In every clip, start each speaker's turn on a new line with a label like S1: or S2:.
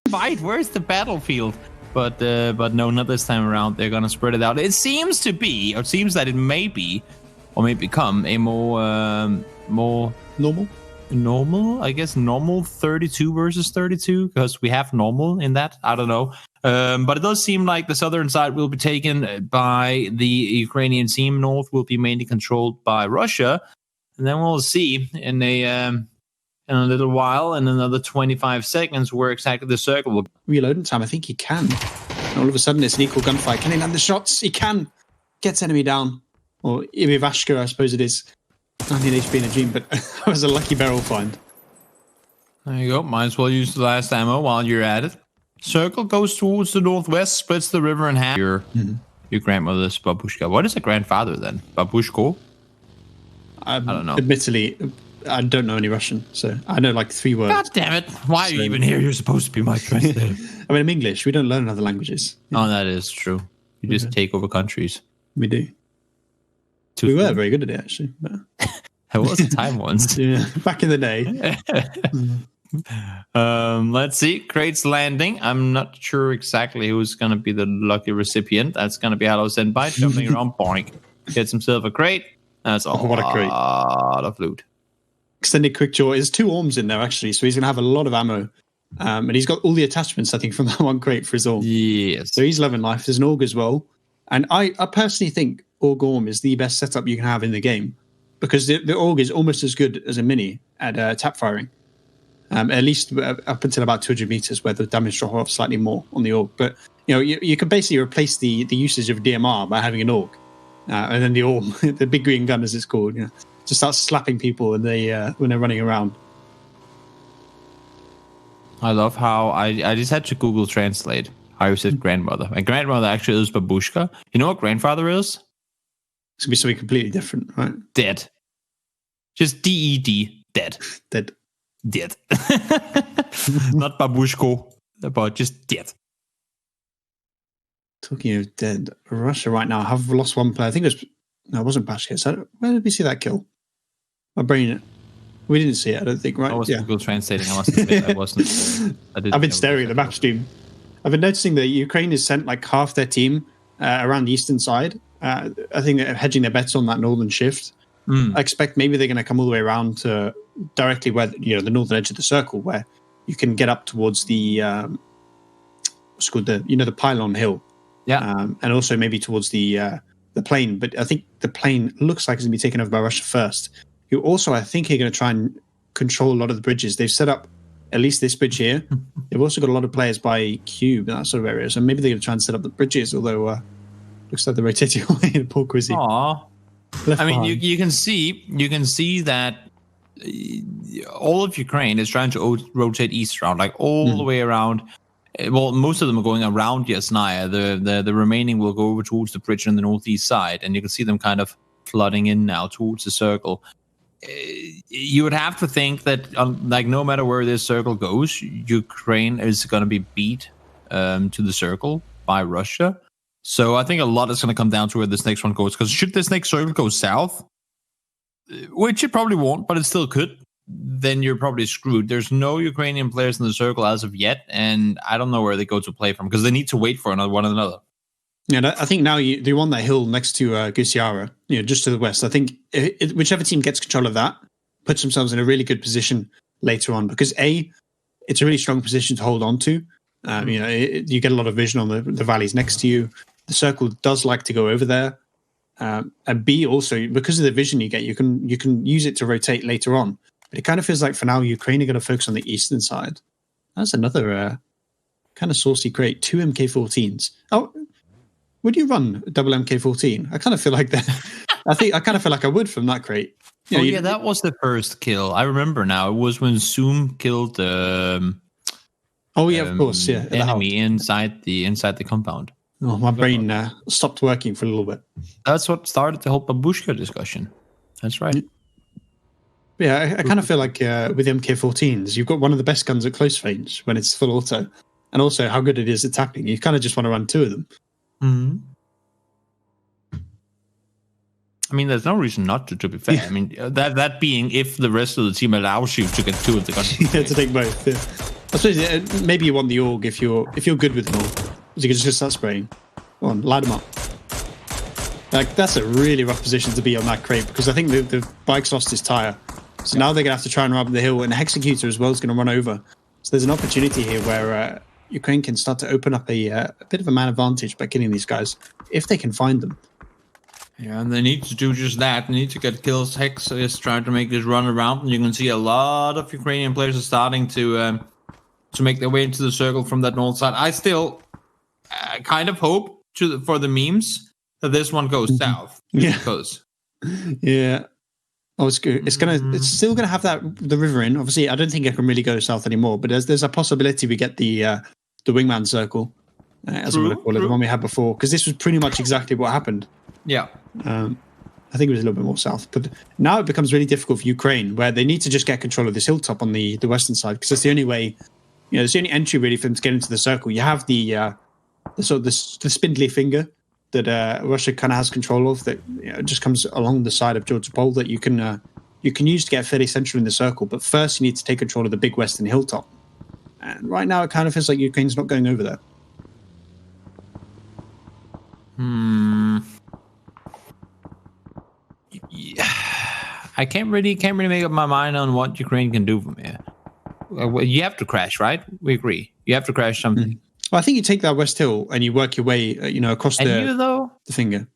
S1: fight. Where's the battlefield? But no, not this time around. They're gonna spread it out. It seems that it may be, or may become a more normal, I guess, normal 32 versus 32, because we have normal in that. I don't know. But it does seem like the southern side will be taken by the Ukrainian team. North will be mainly controlled by Russia. And then we'll see in a little while, in another 25 seconds, where exactly the circle will.
S2: Reloading time, I think he can. And all of a sudden, it's an equal gunfight. Can he land the shots? He can. Gets enemy down. Or Ivashka, I suppose it is. 19 HP in a dream, but that was a lucky barrel find.
S1: There you go. Might as well use the last ammo while you're at it. Circle goes towards the northwest, splits the river in half. Your grandmother's babushka. What is a grandfather then? Babushko? I don't know.
S2: Admittedly, I don't know any Russian, so I know like 3 words.
S1: God damn it. Why are you even here? You're supposed to be my translator.
S2: I mean, I'm English. We don't learn other languages.
S1: Oh, that is true. You just take over countries.
S2: We do. We were very good at it, actually. But...
S1: There was a time once.
S2: Yeah, back in the day.
S1: Let's see. Crates landing. I'm not sure exactly who's going to be the lucky recipient. That's going to be Hallows Invite, jumping around, boink. Gets himself a crate. That's a lot of loot.
S2: Extended quick draw. There's 2 orms in there, actually, so he's going to have a lot of ammo. And he's got all the attachments, I think, from that one crate for his orm.
S1: Yes.
S2: So he's loving life. There's an AUG as well. And I personally think AUG orm is the best setup you can have in the game, because the AUG is almost as good as a mini at tap firing. At least up until about 200 meters, where the damage drop off slightly more on the AUG. But you can basically replace the usage of DMR by having an AUG, and then the AUM, the big green gun as it's called, to start slapping people when they're running around.
S1: I love how I just had to Google Translate how you said grandmother. My grandmother actually is babushka. You know what grandfather is?
S2: It's gonna be something completely different, right?
S1: Dead. Just DED. Dead.
S2: Dead.
S1: Dead. Not babushko, but just dead.
S2: Talking of dead, Russia right now have lost one player. I think it wasn't Bashkir. So where did we see that kill? My brain. We didn't see it, I don't think, right?
S1: I was Google translating. I must admit, I wasn't.
S2: I've been staring at the map stream. I've been noticing that Ukraine has sent like half their team around the eastern side. I think they're hedging their bets on that northern shift. I expect maybe they're going to come all the way around to directly where the northern edge of the circle, where you can get up towards the what's called the pylon hill.
S1: Yeah,
S2: and also maybe towards the plain. But I think the plain looks like it's going to be taken over by Russia first. Who also, I think, are going to try and control a lot of the bridges. They've set up at least this bridge here. They've also got a lot of players by Cube and that sort of area. So maybe they're going to try and set up the bridges, although looks like they're rotating away in poor Quizzy.
S1: Aww. I mean, you can see that all of Ukraine is trying to rotate east around, like all the way around. Well, most of them are going around Yasnaya. The remaining will go over towards the bridge on the northeast side, and you can see them kind of flooding in now towards the circle. You would have to think that, no matter where this circle goes, Ukraine is going to be beat to the circle by Russia. So I think a lot is going to come down to where this next one goes. Because should this next circle go south, which it probably won't, but it still could, then you're probably screwed. There's no Ukrainian players in the circle as of yet, and I don't know where they go to play from, because they need to wait for one another.
S2: Yeah, I think now they want that hill next to Gusiara, just to the west. I think whichever team gets control of that puts themselves in a really good position later on, because it's a really strong position to hold on to. You get a lot of vision on the valleys next to you. The circle does like to go over there, and B, also because of the vision you get, you can use it to rotate later on. But it kind of feels like for now Ukraine are going to focus on the eastern side. That's another kind of saucy crate. 2 MK14s. Oh. Would you run a double MK14? I kind of feel like that. I kind of feel like I would from that crate.
S1: That was the first kill. I remember now. It was when Zoom killed the.
S2: Of course, yeah.
S1: Enemy inside the compound.
S2: Oh, my brain stopped working for a little bit.
S1: That's what started the whole babushka discussion. That's right.
S2: Yeah, I kind of feel like with MK14s, you've got one of the best guns at close range when it's full auto, and also how good it is at tapping. You kind of just want to run 2 of them.
S1: Mm-hmm. I mean, there's no reason not to be fair. Yeah. I mean, that being if the rest of the team allows you to get 2 of the guns.
S2: To take both, yeah. I suppose maybe you want the AUG if you're good with them all. So you can just start spraying. Go on, light them up. Like, that's a really rough position to be on that crate, because I think the bike's lost his tyre. So now they're going to have to try and run up the hill, and the Hexecutor as well is going to run over. So there's an opportunity here where Ukraine can start to open up a bit of a man advantage by killing these guys, if they can find them.
S1: Yeah, and they need to do just that. They need to get kills. Hex is trying to make this run around, and you can see a lot of Ukrainian players are starting to make their way into the circle from that north side. I still kind of hope for the memes that this one goes south.
S2: Yeah.
S1: Goes.
S2: Yeah. Oh, it's good. It's still gonna have the river in. Obviously, I don't think it can really go south anymore. But there's a possibility we get the wingman circle, as I'm gonna call it, the one we had before, because this was pretty much exactly what happened.
S1: Yeah.
S2: I think it was a little bit more south, but now it becomes really difficult for Ukraine, where they need to just get control of this hilltop on the western side, because that's the only way. It's the only entry really for them to get into the circle. You have the sort of the spindly finger that Russia kind of has control of, that just comes along the side of Georgia Pole, that you can use to get fairly central in the circle. But first, you need to take control of the big western hilltop. And right now, it kind of feels like Ukraine's not going over there.
S1: Yeah. I can't really make up my mind on what Ukraine can do from here. You have to crash, right? We agree. You have to crash something.
S2: Well, I think you take that West Hill and you work your way, across the finger.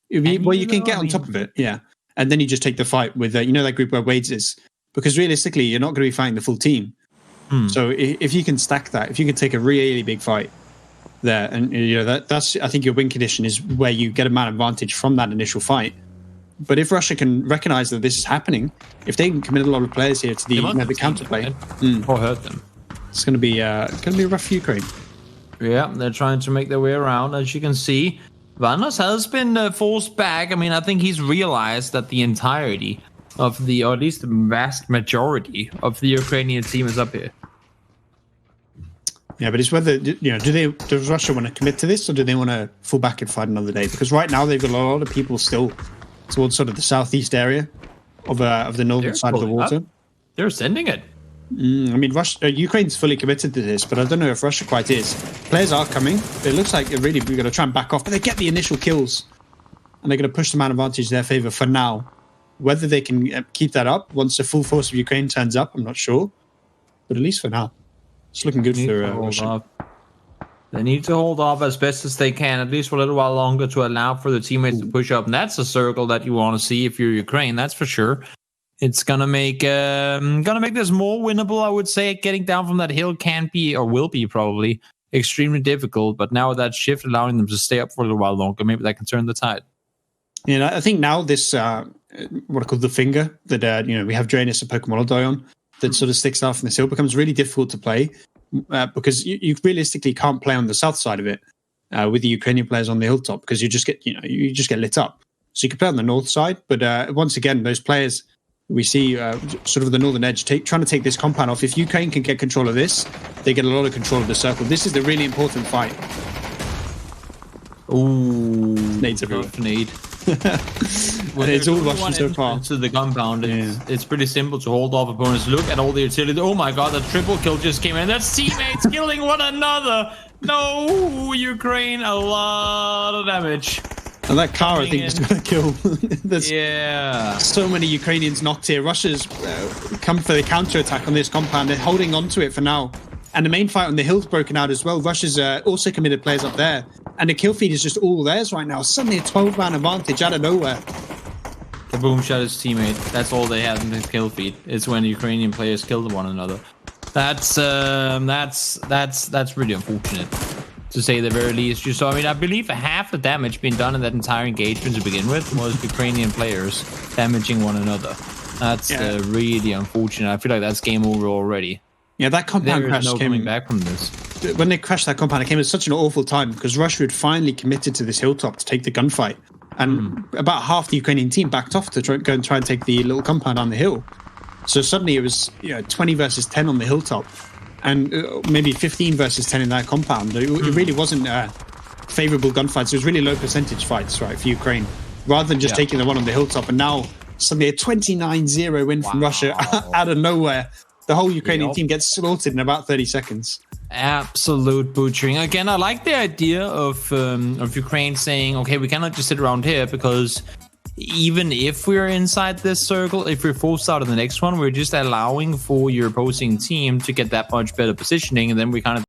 S2: You can get on top of it, yeah. And then you just take the fight with, that group where Wade's is. Because realistically, you're not going to be fighting the full team. So if you can stack that, if you can take a really big fight there, and that's, I think your win condition is where you get a man advantage from that initial fight. But if Russia can recognize that this is happening, if they can commit a lot of players here to the counterplay,
S1: or hurt them,
S2: it's going to be rough for Ukraine.
S1: Yeah, they're trying to make their way around. As you can see, Vanos has been forced back. I mean, I think he's realized that the entirety of or at least the vast majority of the Ukrainian team is up here.
S2: Yeah, but it's whether, does Russia want to commit to this, or do they want to fall back and fight another day? Because right now they've got a lot of people still towards sort of the southeast area of the northern side of the water.
S1: They're sending it.
S2: I mean, Ukraine's fully committed to this, but I don't know if Russia quite is. Players are coming. It looks like we're going to try and back off, but they get the initial kills, and they're going to push the man advantage in their favor for now. Whether they can keep that up once the full force of Ukraine turns up, I'm not sure, but at least for now, it's looking good for Russia.
S1: They need to hold off as best as they can, at least for a little while longer, to allow for the teammates to push up. And that's a circle that you want to see if you're Ukraine, that's for sure. It's gonna make this more winnable, I would say. Getting down from that hill can be, or will be probably, extremely difficult. But now with that shift allowing them to stay up for a little while longer, maybe that can turn the tide.
S2: I think now this what I call the finger that we have Draenus and Pokemon Odoi on, that sort of sticks out from this hill, becomes really difficult to play. Because you realistically can't play on the south side of it with the Ukrainian players on the hilltop, because you just get lit up. So you can play on the north side, but once again, those players we see sort of the northern edge trying to take this compound off. If Ukraine can get control of this, they get a lot of control of the circle. This is the really important fight.
S1: Ooh,
S2: nades everywhere.
S1: Nade.
S2: When it's all rushing so far
S1: to the compound, it's pretty simple to hold off opponents. Look at all the utility. Oh my god, that triple kill just came in. That's teammates killing one another. No, Ukraine, a lot of damage.
S2: And that car, I think, is going to kill. There's so many Ukrainians knocked here. Russia's come for the counter-attack on this compound. They're holding on to it for now. And the main fight on the hill's broken out as well. Russia's also committed players up there. And the kill feed is just all theirs right now. Suddenly a 12-man advantage out of nowhere.
S1: The boom shot his teammate. That's all they have in the kill feed. It's when Ukrainian players kill one another. That's really unfortunate, to say the very least. So, I mean, I believe half the damage being done in that entire engagement to begin with was Ukrainian players damaging one another. That's really unfortunate. I feel like that's game over already.
S2: Yeah, that compound crash came
S1: coming back from this.
S2: When they crashed that compound, it came at such an awful time, because Russia had finally committed to this hilltop to take the gunfight, and about half the Ukrainian team backed off to go and try and take the little compound on the hill. So suddenly it was 20 versus 10 on the hilltop, and maybe 15 versus 10 in that compound. It really wasn't favourable gunfights. It was really low percentage fights, right, for Ukraine, rather than just taking the one on the hilltop. And now suddenly a 29-0 win from Russia out of nowhere. The whole Ukrainian team gets slaughtered in about 30 seconds.
S1: Absolute butchering. Again, I like the idea of Ukraine saying, okay, we cannot just sit around here, because even if we're inside this circle, if we're forced out of the next one, we're just allowing for your opposing team to get that much better positioning, and then we kind of